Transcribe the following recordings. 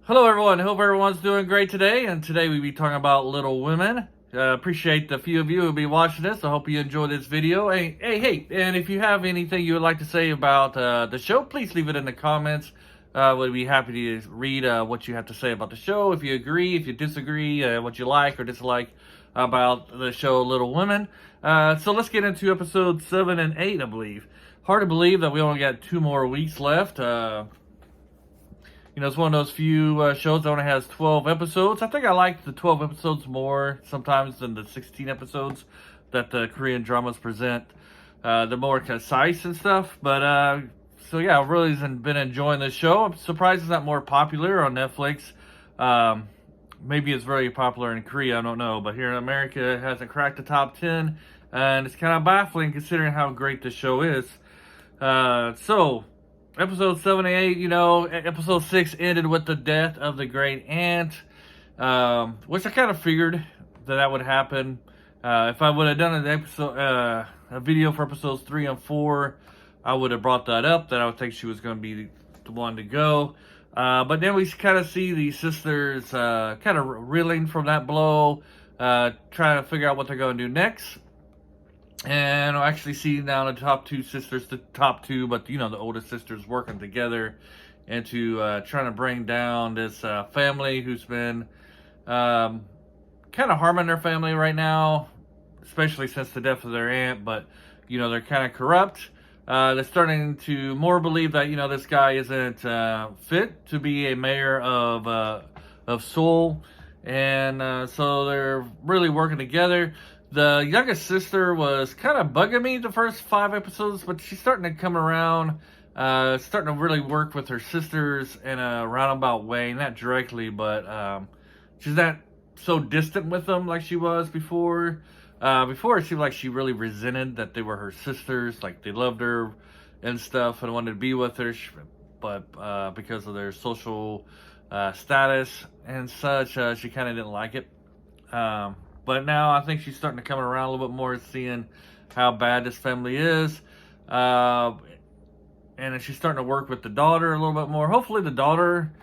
Hello, everyone. Hope everyone's doing great today. And today we'll be talking about Little Women. Appreciate the few of you who'll be watching this. I hope you enjoy this video. Hey, and if you have anything you would like to say about the show, please leave it in the comments. We'd be happy to read what you have to say about the show. If you agree, if you disagree, what you like or dislike about the show Little Women. So let's get into episodes 7 and 8, I believe. Hard to believe that we only got 2 more weeks left. It's one of those few shows that only has 12 episodes. I think I like the 12 episodes more sometimes than the 16 episodes that the Korean dramas present. They're more concise and stuff. But, so yeah, I've really been enjoying this show. I'm surprised it's not more popular on Netflix. Maybe it's very popular in Korea, I don't know. But here in America, it hasn't cracked the top 10. And it's kind of baffling considering how great the show is. Episode 7 and 8, episode 6 ended with the death of the great aunt, which I kind of figured that would happen. If I would have done a video for episodes 3 and 4, I would have brought that up, that I would think she was going to be the one to go. But then we kind of see the sisters kind of reeling from that blow, trying to figure out what they're going to do next. And I'll actually see now the top 2 sisters, the top 2, but the oldest sisters working together into trying to bring down this family who's been kind of harming their family right now, especially since the death of their aunt. But they're kind of corrupt. They're starting to more believe that this guy isn't fit to be a mayor of Seoul, and so they're really working together. The youngest sister was kind of bugging me the first 5 episodes, but she's starting to come around, starting to really work with her sisters in a roundabout way. Not directly, but she's not so distant with them like she was before. Before, it seemed like she really resented that they were her sisters, like they loved her and stuff and wanted to be with her, but because of their social status and such, she kind of didn't like it. But now I think she's starting to come around a little bit more, seeing how bad this family is. And she's starting to work with the daughter a little bit more. Hopefully the daughter,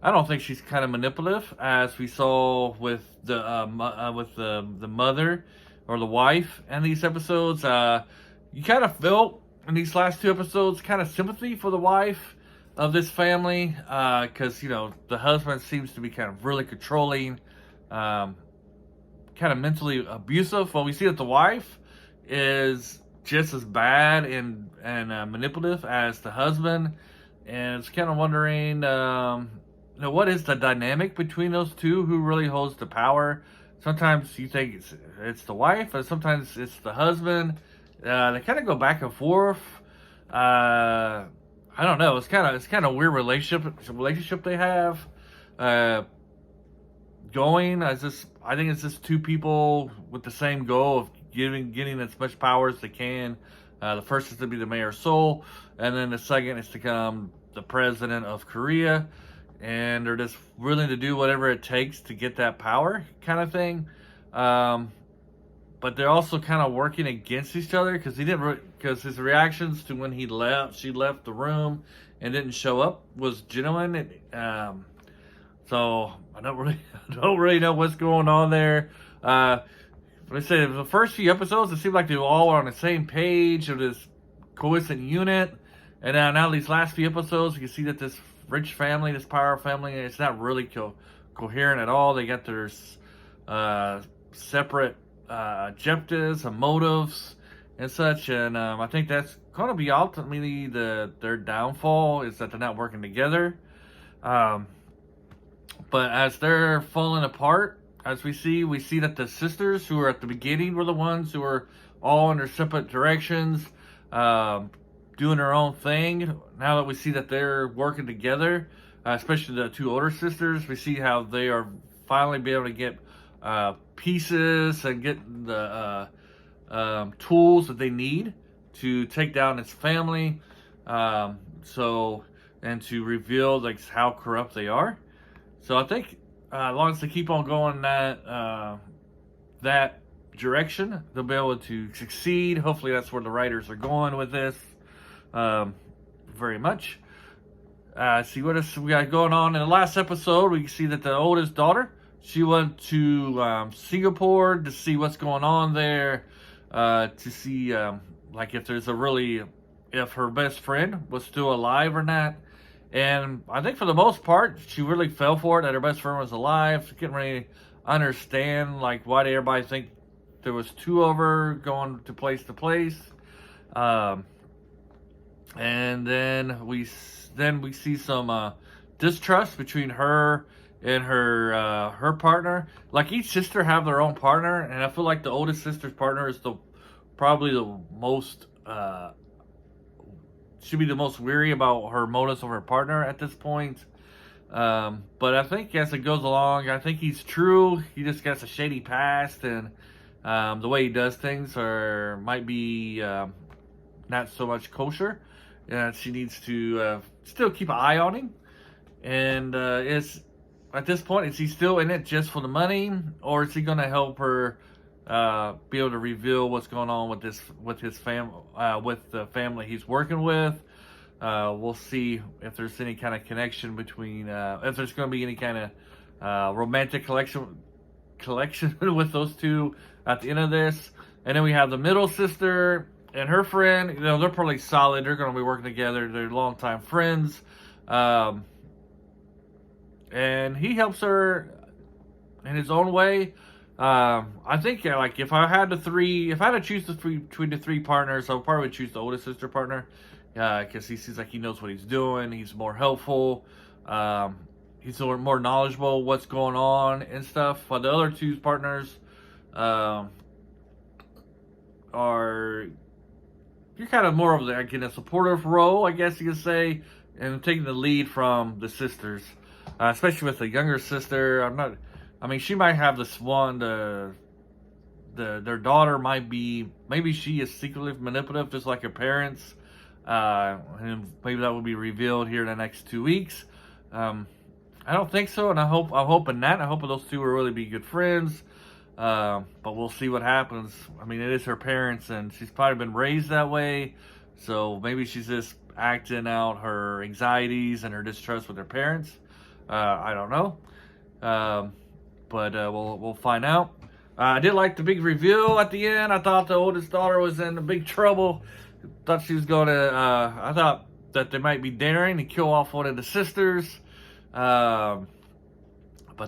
I don't think she's kind of manipulative, as we saw with the mother or the wife in these episodes. You kind of felt in these last 2 episodes kind of sympathy for the wife of this family, because, the husband seems to be kind of really controlling, kind of mentally abusive. Well, we see that the wife is just as bad and manipulative as the husband, and it's kind of wondering, what is the dynamic between those two? Who really holds the power? Sometimes you think it's the wife, and sometimes it's the husband. They kind of go back and forth. I don't know. It's kind of weird relationship they have. I think it's just 2 people with the same goal of getting as much power as they can. The first is to be the mayor of Seoul, and then the second is to become the president of Korea. And they're just willing to do whatever it takes to get that power, kind of thing. But they're also kind of working against each other, because his reactions to when she left the room and didn't show up was genuine. So I don't really know what's going on there. But I say the first few episodes, it seemed like they all were on the same page of this cohesive unit. And now these last few episodes, you can see that this rich family, this power family, it's not really coherent at all. They got their separate objectives and motives and such. And I think that's going to be ultimately their downfall, is that they're not working together. But as they're falling apart, as we see that the sisters who are at the beginning were the ones who were all in their separate directions, doing their own thing. Now that we see that they're working together, especially the 2 older sisters, we see how they are finally be able to get pieces and get the tools that they need to take down this family. And to reveal how corrupt they are. So I think as long as they keep on going that direction, they'll be able to succeed. Hopefully that's where the writers are going with this, very much. See what else we got going on. In the last episode, we see that the oldest daughter, she went to Singapore to see what's going on there, to see like if there's if her best friend was still alive or not. And I think for the most part, she really fell for it that her best friend was alive. She couldn't really understand like why did everybody think there was two of her going to place to place. And then we see some distrust between her and her partner. Like each sister have their own partner, and I feel like the oldest sister's partner is probably the most should be the most weary about her motives of her partner at this point. But I think as it goes along, I think he's true. He just got a shady past, and the way he does things might be not so much kosher. She needs to still keep an eye on him. And at this point, is he still in it just for the money, or is he going to help her be able to reveal what's going on with his with the family he's working with? We'll see if there's any kind of connection between if there's going to be any kind of romantic collection with those two at the end of this. And then we have the middle sister and her friend. You know, they're probably solid. They're going to be working together. They're longtime friends. And he helps her in his own way. I think like if I had to choose between the three partners, I would probably choose the oldest sister partner, because he seems like he knows what he's doing. He's more helpful. He's more knowledgeable what's going on and stuff. While the other two partners are you're kind of more of like in a supportive role, I guess you could say, and taking the lead from the sisters, especially with the younger sister. She might have this one. Their daughter maybe she is secretly manipulative, just like her parents. And maybe that will be revealed here in the next 2 weeks. I don't think so, and I'm hoping not. I hope those two will really be good friends. But we'll see what happens. I mean, it is her parents, and she's probably been raised that way. So maybe she's just acting out her anxieties and her distrust with her parents. I don't know. But we'll find out. I did like the big reveal at the end. I thought the oldest daughter was in big trouble. Thought she was going to. I thought that they might be daring to kill off one of the sisters. But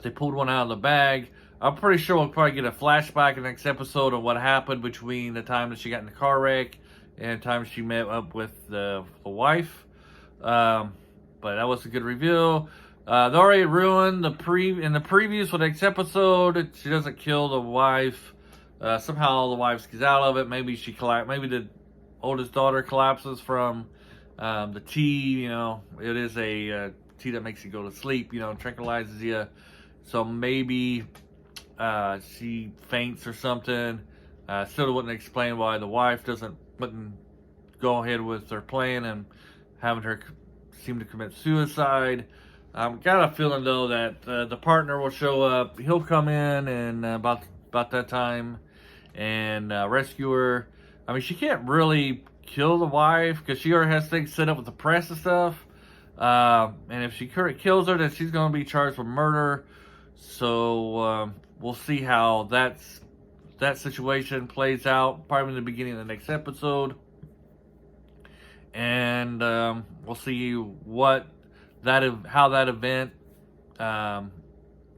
they pulled one out of the bag. I'm pretty sure we'll probably get a flashback in the next episode of what happened between the time that she got in the car wreck and the time she met up with the wife. But that was a good reveal. They already ruined in the previews for the next episode. She doesn't kill the wife. Somehow the wife gets out of it. Maybe maybe the oldest daughter collapses from the tea. You know, it is a tea that makes you go to sleep. You know, tranquilizes you. So maybe she faints or something. Still wouldn't explain why the wife wouldn't go ahead with their plan and having her seem to commit suicide. Got a feeling though that the partner will show up. He'll come in and about that time and rescue her. I mean, she can't really kill the wife because she already has things set up with the press and stuff. And if she kills her, then she's going to be charged with murder. So we'll see how that situation plays out. Probably in the beginning of the next episode, and we'll see how that event,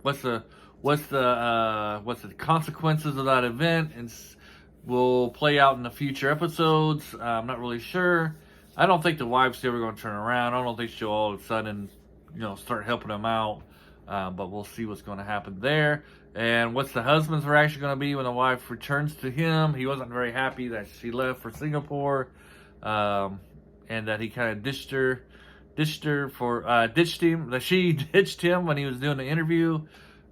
what's the consequences of that event, and will play out in the future episodes. I'm not really sure. I don't think the wife's ever going to turn around. I don't think she'll all of a sudden, start helping them out. But we'll see what's going to happen there. And what's the husband's reaction going to be when the wife returns to him? He wasn't very happy that she left for Singapore, and that he kind of ditched him, that she ditched him when he was doing the interview.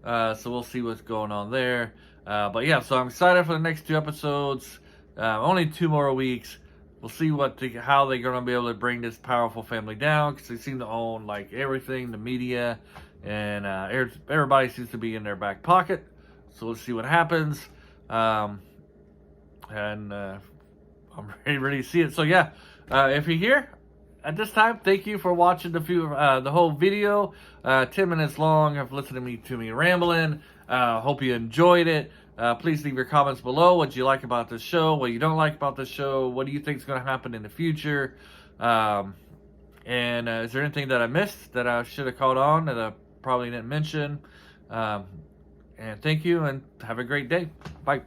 So we'll see what's going on there. But yeah, so I'm excited for the next 2 episodes. Only 2 more weeks. We'll see how they're going to be able to bring this powerful family down, because they seem to own like everything, the media, and everybody seems to be in their back pocket. So let's see what happens. And I'm ready to see it. So yeah, if you're here, at this time, thank you for watching the whole video. 10 minutes long of listening to me rambling. Hope you enjoyed it. Please leave your comments below. What you like about this show, what you don't like about the show, what do you think is going to happen in the future, and is there anything that I missed that I should have called on that I probably didn't mention? And thank you, and have a great day. Bye.